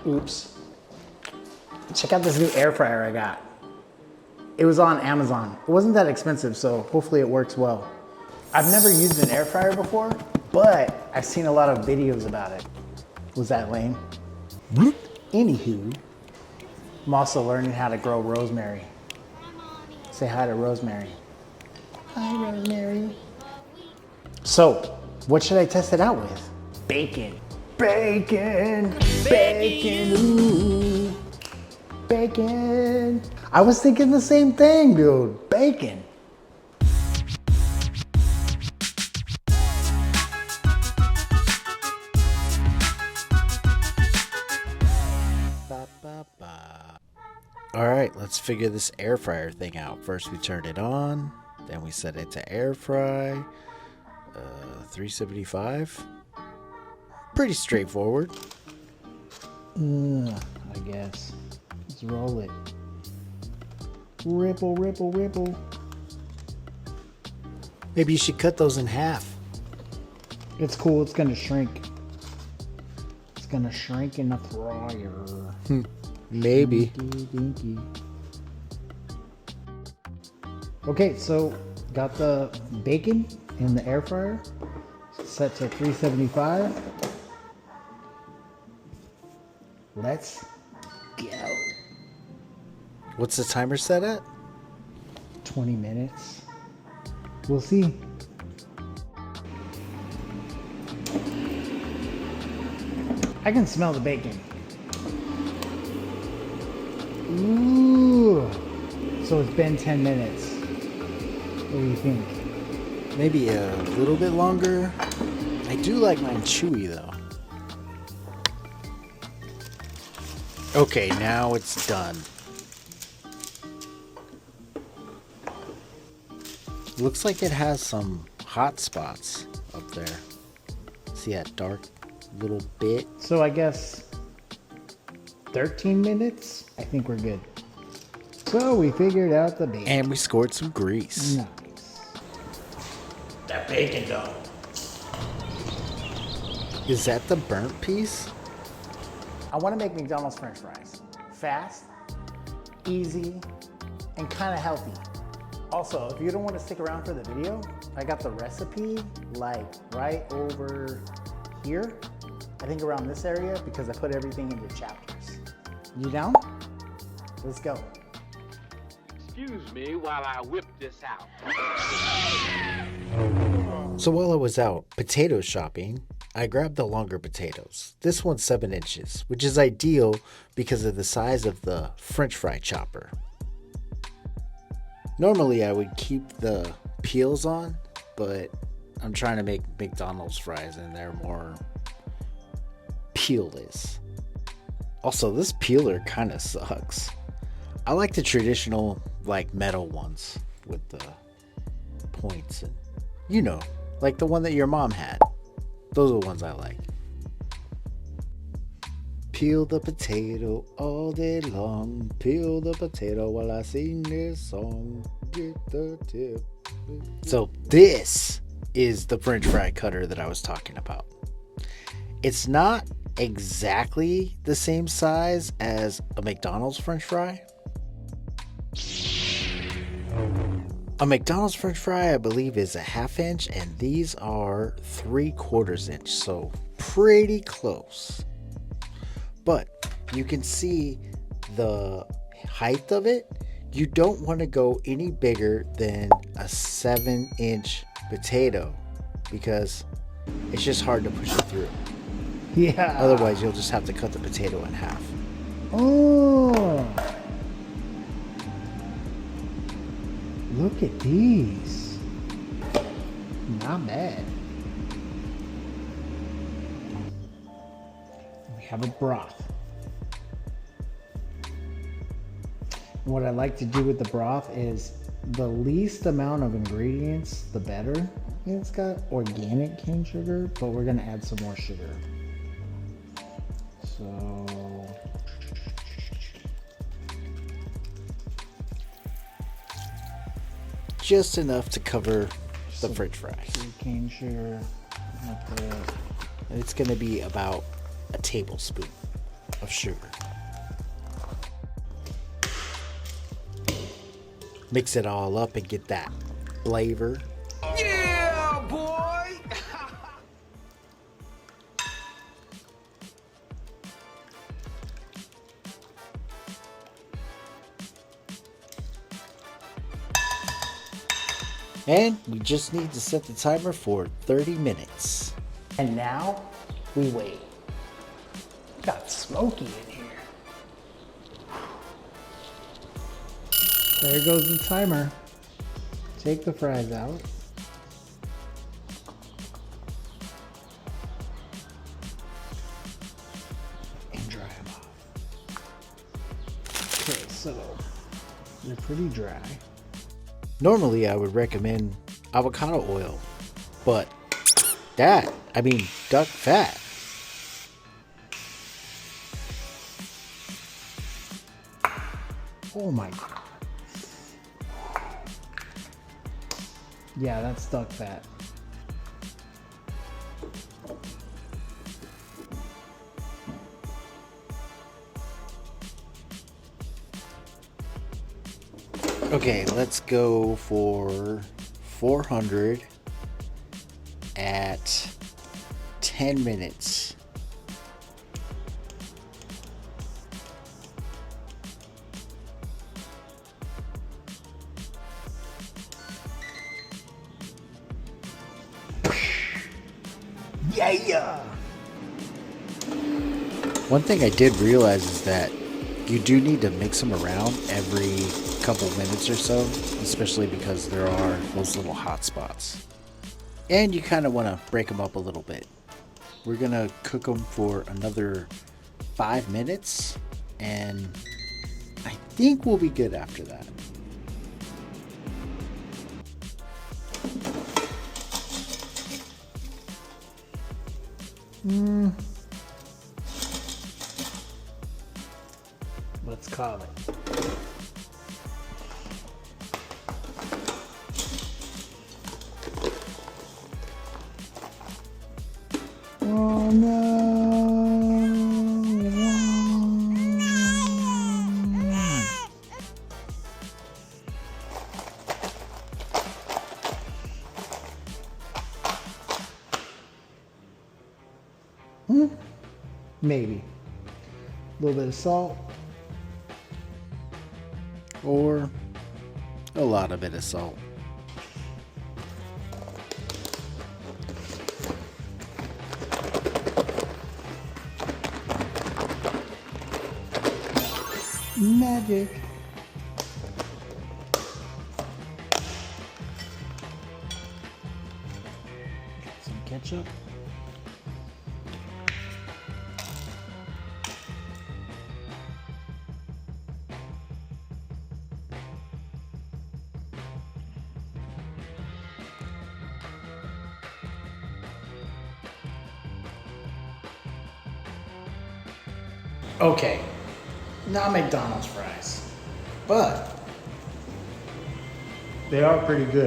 Oops. Check out this new air fryer I got. It was on Amazon. It wasn't that expensive, so hopefully it works well. I've never used an air fryer before, but I've seen a lot of videos about it. Was that lame? Anywho, I'm also learning how to grow rosemary. Say hi to Rosemary. Hi, Rosemary. So, what should I test it out with? Bacon. Bacon. Bacon. Ooh. Bacon. I was thinking the same thing, dude. Bacon. All right, let's figure this air fryer thing out. First we turn it on, then we set it to air fry, 375. Pretty straightforward. I guess. Let's roll it. Ripple, ripple, ripple. Maybe you should cut those in half. It's cool, it's gonna shrink. It's gonna shrink in the fryer. Maybe. Dinky. Okay, so got the bacon in the air fryer. Set to 375. Let's go. What's the timer set at? 20 minutes. We'll see. I can smell the bacon. Ooh. So it's been 10 minutes. What do you think? Maybe a little bit longer. I do like mine chewy though. Okay, now it's done. Looks like it has some hot spots up there. See that dark little bit? So I guess 13 minutes? I think we're good. So we figured out the bacon. And we scored some grease. Nice. That bacon though. Is that the burnt piece? I want to make McDonald's French fries. Fast, easy, and kind of healthy. Also, if you don't want to stick around for the video, I got the recipe like right over here. I think around this area because I put everything into chapters. You down? Let's go. Excuse me while I whip this out. So while I was out potato shopping, I grabbed the longer potatoes. This one's 7 inches, which is ideal because of the size of the French fry chopper. Normally I would keep the peels on, but I'm trying to make McDonald's fries and they're more peelless. Also, this peeler kind of sucks. I like the traditional like metal ones with the points and you know, like the one that your mom had. Those are the ones I like. Peel the potato all day long. Peel the potato while I sing this song. Get the tip. So this is the French fry cutter that I was talking about. It's not exactly the same size as a McDonald's French fry. A McDonald's French fry, I believe, is a 1/2 inch, and these are 3/4 inch, so pretty close. But you can see the height of it. You don't want to go any bigger than a 7-inch potato because it's just hard to push it through. Yeah. Otherwise, you'll just have to cut the potato in half. Oh. Look at these. Not bad. We have a broth. What I like to do with the broth is the least amount of ingredients, the better. It's got organic cane sugar, but we're gonna add some more sugar. So Just enough to cover the French fries. cane sugar. And it's going to be about a tablespoon of sugar. Mix it all up and get that flavor. Yeah, boy! And we just need to set the timer for 30 minutes. And now we wait. Got smoky in here. There goes the timer. Take the fries out. And dry them off. Okay, so they're pretty dry. Normally I would recommend avocado oil, but duck fat. Oh my god. Yeah, that's duck fat. Okay, let's go for 400 at 10 minutes. Yeah! One thing I did realize is that you do need to mix them around every couple minutes or so, especially because there are those little hot spots. And you kind of want to break them up a little bit. We're going to cook them for another 5 minutes, and I think we'll be good after that. Let's call it. Oh no. Maybe. A little bit of salt. Or a lot of bit of salt. Magic. Got some ketchup. Okay, not McDonald's fries, but they are pretty good.